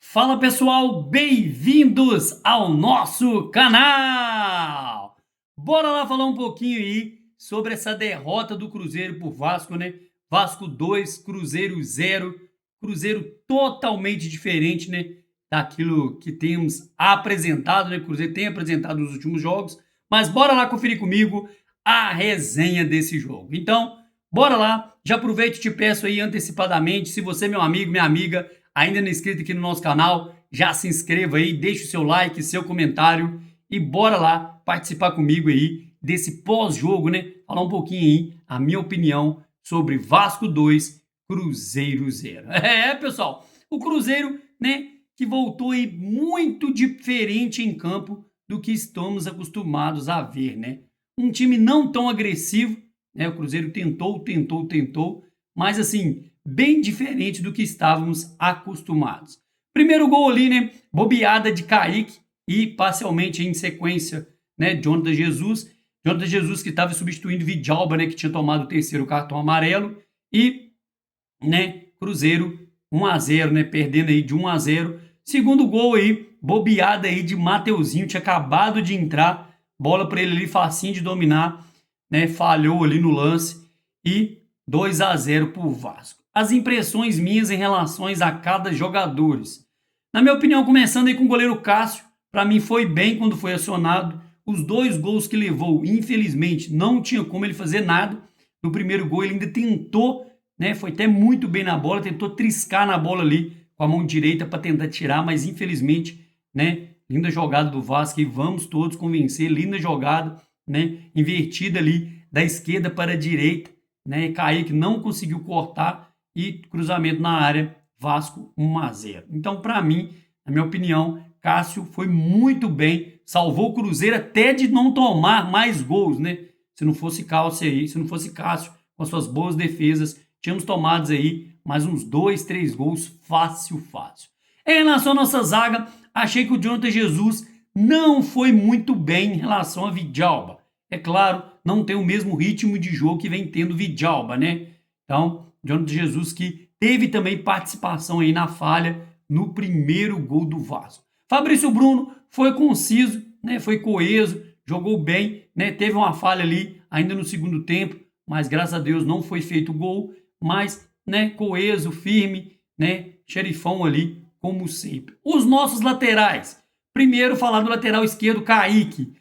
Fala pessoal, bem-vindos ao nosso canal! Bora lá falar um pouquinho aí sobre essa derrota do Cruzeiro por Vasco, né? Vasco 2, Cruzeiro 0, Cruzeiro totalmente diferente, né? Daquilo que temos apresentado, né? O Cruzeiro tem apresentado nos últimos jogos, mas bora lá conferir comigo a resenha desse jogo. Então, bora lá, já aproveito e te peço aí antecipadamente, se você, meu amigo, minha amiga, ainda não é inscrito aqui no nosso canal, já se inscreva aí, deixe o seu like, seu comentário e bora lá participar comigo aí desse pós-jogo, né? Falar um pouquinho aí a minha opinião sobre Vasco 2, Cruzeiro 0. Pessoal, o Cruzeiro, né, que voltou aí muito diferente em campo do que estamos acostumados a ver, né? Um time não tão agressivo, né? O Cruzeiro tentou, mas assim, bem diferente do que estávamos acostumados. Primeiro gol ali, né? Bobeada de Kaique e parcialmente em sequência, né? Jonathan Jesus. Jonathan Jesus que estava substituindo Vidalba, né? Que tinha tomado o terceiro cartão amarelo. E, né? Cruzeiro 1-0, né? Perdendo aí de 1-0. Segundo gol aí, bobeada aí de Mateuzinho. Tinha acabado de entrar. Bola para ele ali, facinho de dominar, né? Falhou ali no lance. E 2-0 para o Vasco. As impressões minhas em relação a cada jogador. Na minha opinião, começando aí com o goleiro Cássio, para mim foi bem quando foi acionado. Os dois gols que levou, infelizmente, não tinha como ele fazer nada. No primeiro gol ele ainda tentou, né? Foi até muito bem na bola, tentou triscar na bola ali com a mão direita para tentar tirar, mas infelizmente, né? Linda jogada do Vasco e vamos todos convencer, linda jogada, né? Invertida ali da esquerda para a direita, né? Kaique não conseguiu cortar e cruzamento na área, Vasco 1-0. Então, para mim, na minha opinião, Cássio foi muito bem, salvou o Cruzeiro até de não tomar mais gols, né? Se não fosse Cássio com suas boas defesas, tínhamos tomado aí mais uns 2, 3 gols fácil. Em relação à nossa zaga, achei que o Jonathan Jesus não foi muito bem em relação a Vidalba. É claro, não tem o mesmo ritmo de jogo que vem tendo Vidalba, né? Então, Jonathan Jesus que teve também participação aí na falha no primeiro gol do Vasco. Fabrício Bruno foi conciso, né? Foi coeso, jogou bem, né? Teve uma falha ali ainda no segundo tempo, mas graças a Deus não foi feito gol, mas, né, coeso, firme, né? Xerifão ali, como sempre. Os nossos laterais. Primeiro falar do lateral esquerdo, Kaique.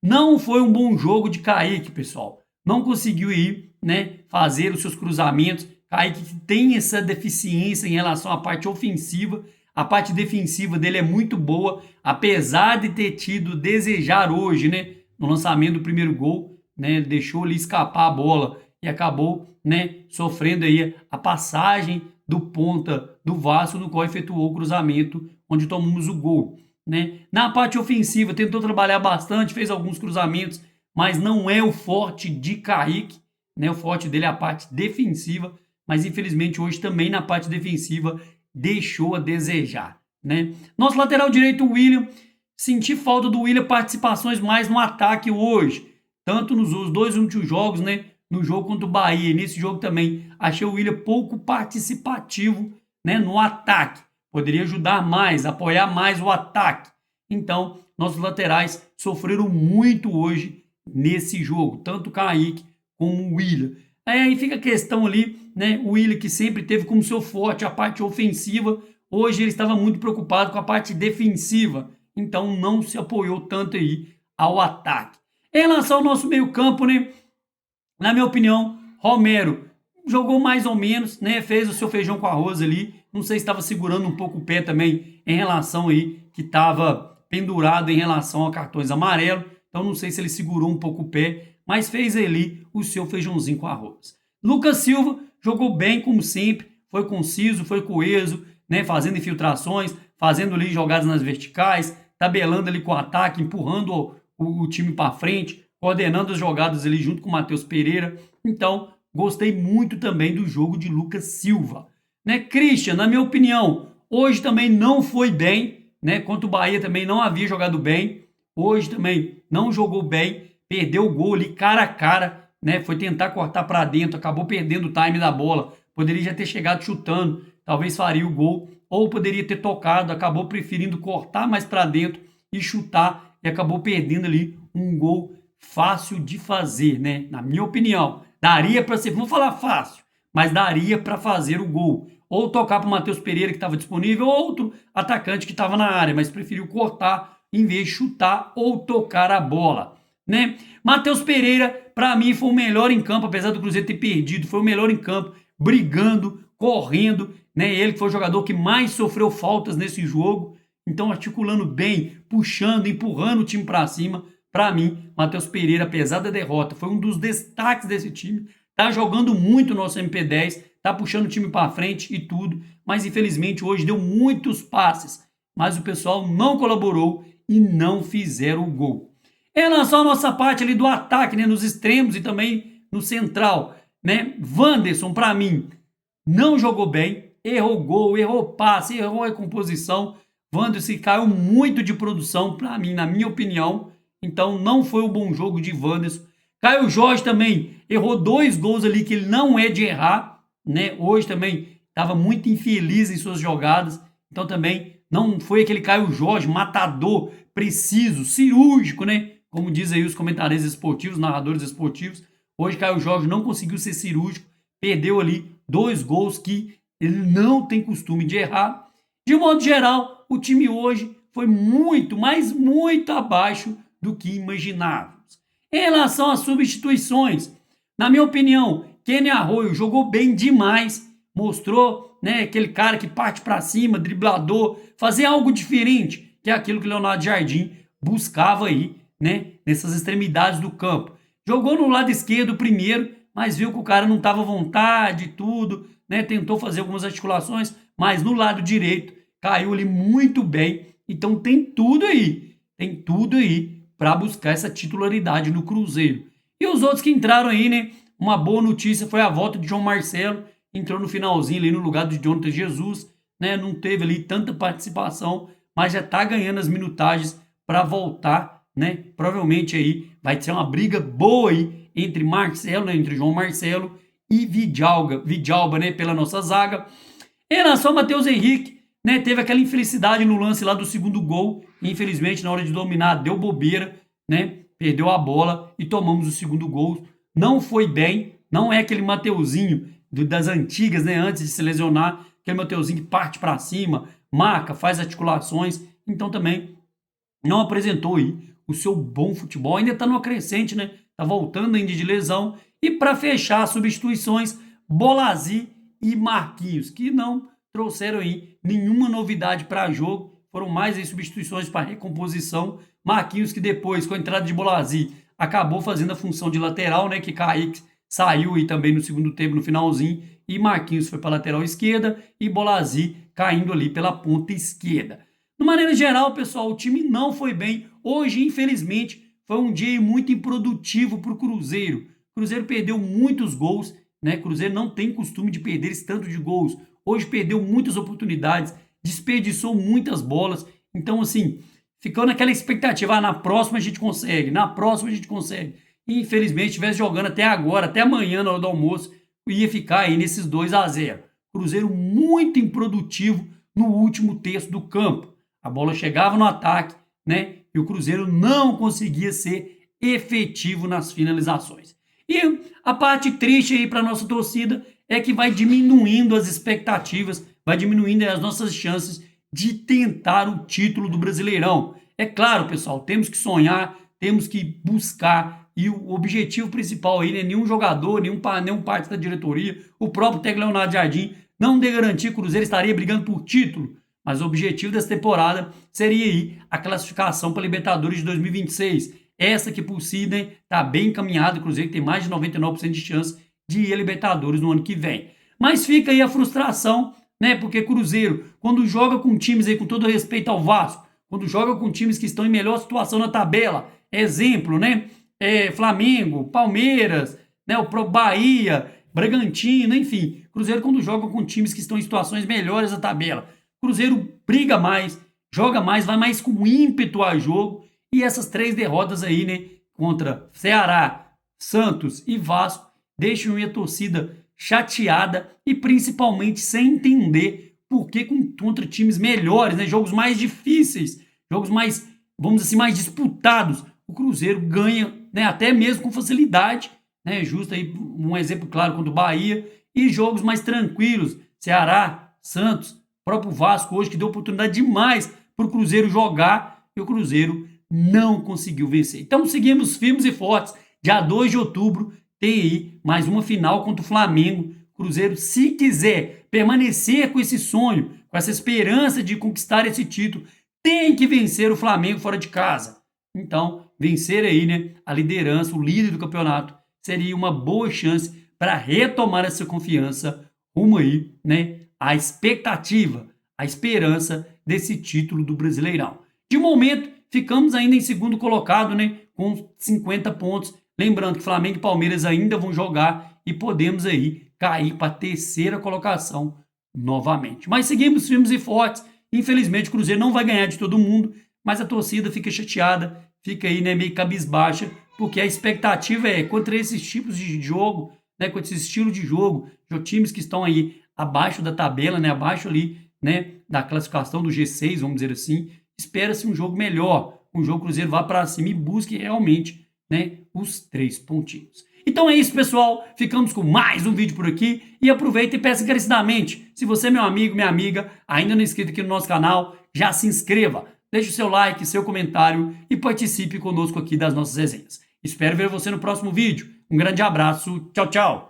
Não foi um bom jogo de Kaique, pessoal. Não conseguiu ir, né, fazer os seus cruzamentos. Kaique tem essa deficiência em relação à parte ofensiva. A parte defensiva dele é muito boa, apesar de ter tido desejar hoje, né, no lançamento do primeiro gol, né, ele deixou ali escapar a bola e acabou, né, sofrendo aí a passagem do ponta do Vasco, no qual efetuou o cruzamento, onde tomamos o gol, né? Na parte ofensiva, tentou trabalhar bastante, fez alguns cruzamentos, mas não é o forte de Kaique, né? O forte dele é a parte defensiva, mas infelizmente hoje também na parte defensiva deixou a desejar, né? Nosso lateral direito, o William, senti falta do William participações mais no ataque hoje, tanto nos dois últimos jogos, né? No jogo contra o Bahia, nesse jogo também, achei o William pouco participativo, né, no ataque. Poderia ajudar mais, apoiar mais o ataque. Então, nossos laterais sofreram muito hoje nesse jogo, tanto o Kaique como o William. Aí fica a questão ali, né? O William que sempre teve como seu forte a parte ofensiva, hoje ele estava muito preocupado com a parte defensiva, então não se apoiou tanto aí ao ataque. Em relação ao nosso meio-campo, né? Na minha opinião, Romero jogou mais ou menos, né? Fez o seu feijão com arroz ali. Não sei se estava segurando um pouco o pé também em relação aí que estava pendurado em relação a cartões amarelos. Então não sei se ele segurou um pouco o pé, mas fez ali o seu feijãozinho com arroz. Lucas Silva jogou bem como sempre, foi conciso, foi coeso, né? Fazendo infiltrações, fazendo ali jogadas nas verticais, tabelando ali com o ataque, empurrando o time para frente, coordenando as jogadas ali junto com o Matheus Pereira. Então, gostei muito também do jogo de Lucas Silva. Né? Christian, na minha opinião, hoje também não foi bem, né? Contra o Bahia também não havia jogado bem. Hoje também não jogou bem, perdeu o gol ali cara a cara, né? Foi tentar cortar para dentro, acabou perdendo o time da bola. Poderia já ter chegado chutando, talvez faria o gol, ou poderia ter tocado, acabou preferindo cortar mais para dentro e chutar e acabou perdendo ali um gol fácil de fazer, né? Na minha opinião, daria para ser, vamos falar fácil, mas daria para fazer o gol. Ou tocar para o Matheus Pereira, que estava disponível, ou outro atacante que estava na área, mas preferiu cortar em vez de chutar ou tocar a bola, né? Matheus Pereira, para mim, foi o melhor em campo, apesar do Cruzeiro ter perdido, foi o melhor em campo, brigando, correndo, né? Ele que foi o jogador que mais sofreu faltas nesse jogo, então articulando bem, puxando, empurrando o time para cima. Para mim, Matheus Pereira, apesar da derrota, foi um dos destaques desse time. Tá jogando muito o nosso MP10, tá puxando o time para frente e tudo, mas infelizmente hoje deu muitos passes, mas o pessoal não colaborou e não fizeram o gol. Em relação à nossa parte ali do ataque, né, nos extremos e também no central, né, Wanderson, para mim, não jogou bem, errou gol, errou passe, errou a recomposição. Wanderson caiu muito de produção, para mim, na minha opinião, então não foi um bom jogo de Wanderson. Caio Jorge também errou 2 gols ali que ele não é de errar, né? Hoje também estava muito infeliz em suas jogadas, então também não foi aquele Caio Jorge matador, preciso, cirúrgico, né? Como dizem aí os comentaristas esportivos, narradores esportivos. Hoje Caio Jorge não conseguiu ser cirúrgico, perdeu ali 2 gols que ele não tem costume de errar. De modo geral, o time hoje foi muito, mas muito abaixo do que imaginávamos. Em relação às substituições, na minha opinião, Kenny Arroyo jogou bem demais, mostrou, né, aquele cara que parte para cima, driblador, fazer algo diferente, que é aquilo que Leonardo Jardim buscava aí, né, nessas extremidades do campo. Jogou no lado esquerdo primeiro, mas viu que o cara não estava à vontade e tudo, né, tentou fazer algumas articulações, mas no lado direito caiu ali muito bem. Então tem tudo aí para buscar essa titularidade no Cruzeiro. E os outros que entraram aí, né? Uma boa notícia foi a volta de João Marcelo, entrou no finalzinho ali no lugar de Jonathan Jesus, né? Não teve ali tanta participação, mas já tá ganhando as minutagens para voltar, né? Provavelmente aí vai ser uma briga boa aí entre Marcelo, né? Entre João Marcelo e Vidalba, né? Pela nossa zaga. Em relação ao Matheus Henrique, né, teve aquela infelicidade no lance lá do segundo gol. Infelizmente, na hora de dominar, deu bobeira, né? Perdeu a bola e tomamos o segundo gol. Não foi bem, não é aquele Mateuzinho das antigas, né? Antes de se lesionar, aquele Mateuzinho que parte para cima, marca, faz articulações. Então também não apresentou aí o seu bom futebol. Ainda está no crescente, né? Tá voltando ainda de lesão. E para fechar as substituições, Bolazzi e Marquinhos, que não trouxeram aí nenhuma novidade para jogo, foram mais aí substituições para recomposição. Marquinhos, que depois, com a entrada de Bolazzi, acabou fazendo a função de lateral, né? Que Kaique saiu aí também no segundo tempo, no finalzinho, e Marquinhos foi para a lateral esquerda e Bolazzi caindo ali pela ponta esquerda. De maneira geral, pessoal, o time não foi bem. Hoje, infelizmente, foi um dia muito improdutivo para o Cruzeiro. O Cruzeiro perdeu muitos gols, né? O Cruzeiro não tem costume de perder esse tanto de gols. Hoje perdeu muitas oportunidades, desperdiçou muitas bolas. Então, assim, ficou naquela expectativa, na próxima a gente consegue, na próxima a gente consegue. E, infelizmente, estivesse jogando até agora, até amanhã, na hora do almoço, ia ficar aí nesses 2-0. Cruzeiro muito improdutivo no último terço do campo. A bola chegava no ataque, né? E o Cruzeiro não conseguia ser efetivo nas finalizações. E a parte triste aí para nossa torcida é que vai diminuindo as expectativas, vai diminuindo as nossas chances de tentar o título do Brasileirão. É claro, pessoal, temos que sonhar, temos que buscar, e o objetivo principal aí, né, nenhum jogador, nenhum parte da diretoria, o próprio técnico Leonardo Jardim, não de garantir que o Cruzeiro estaria brigando por título, mas o objetivo dessa temporada seria aí a classificação para a Libertadores de 2026. Essa que por si, né, tá bem encaminhada, o Cruzeiro tem mais de 99% de chance de ir a Libertadores no ano que vem. Mas fica aí a frustração, né? Porque Cruzeiro, quando joga com times aí, com todo respeito ao Vasco, quando joga com times que estão em melhor situação na tabela, exemplo, né? Flamengo, Palmeiras, né? O próprio Bahia, Bragantino, enfim. Cruzeiro, quando joga com times que estão em situações melhores da tabela, Cruzeiro briga mais, joga mais, vai mais com ímpeto a jogo. E essas 3 derrotas aí, né? Contra Ceará, Santos e Vasco, deixam a torcida chateada e principalmente sem entender porque contra times melhores, né, jogos mais difíceis, jogos mais, vamos dizer assim, mais disputados, o Cruzeiro ganha, né, até mesmo com facilidade, né, justo aí um exemplo claro contra o Bahia, e jogos mais tranquilos, Ceará, Santos, próprio Vasco hoje, que deu oportunidade demais para o Cruzeiro jogar, e o Cruzeiro não conseguiu vencer. Então seguimos firmes e fortes, dia 2 de outubro, tem aí mais uma final contra o Flamengo. Cruzeiro, se quiser permanecer com esse sonho, com essa esperança de conquistar esse título, tem que vencer o Flamengo fora de casa. Então, vencer aí, né, a liderança, o líder do campeonato, seria uma boa chance para retomar essa confiança rumo aí, né, à expectativa, à esperança desse título do Brasileirão. De momento, ficamos ainda em segundo colocado, né, com 50 pontos. Lembrando que Flamengo e Palmeiras ainda vão jogar e podemos aí cair para a terceira colocação novamente. Mas seguimos firmes e fortes. Infelizmente o Cruzeiro não vai ganhar de todo mundo, mas a torcida fica chateada, fica aí, né, meio cabisbaixa, porque a expectativa é contra esses tipos de jogo, né, contra esse estilo de jogo, times que estão aí abaixo da tabela, né, abaixo ali, né, da classificação do G6, vamos dizer assim, espera-se um jogo melhor, um jogo que o Cruzeiro vá para cima e busque realmente, né, os 3 pontinhos. Então é isso, pessoal. Ficamos com mais um vídeo por aqui. E aproveita e peça encarecidamente, se você, meu amigo, minha amiga, ainda não é inscrito aqui no nosso canal, já se inscreva. Deixe o seu like, seu comentário e participe conosco aqui das nossas resenhas. Espero ver você no próximo vídeo. Um grande abraço. Tchau, tchau.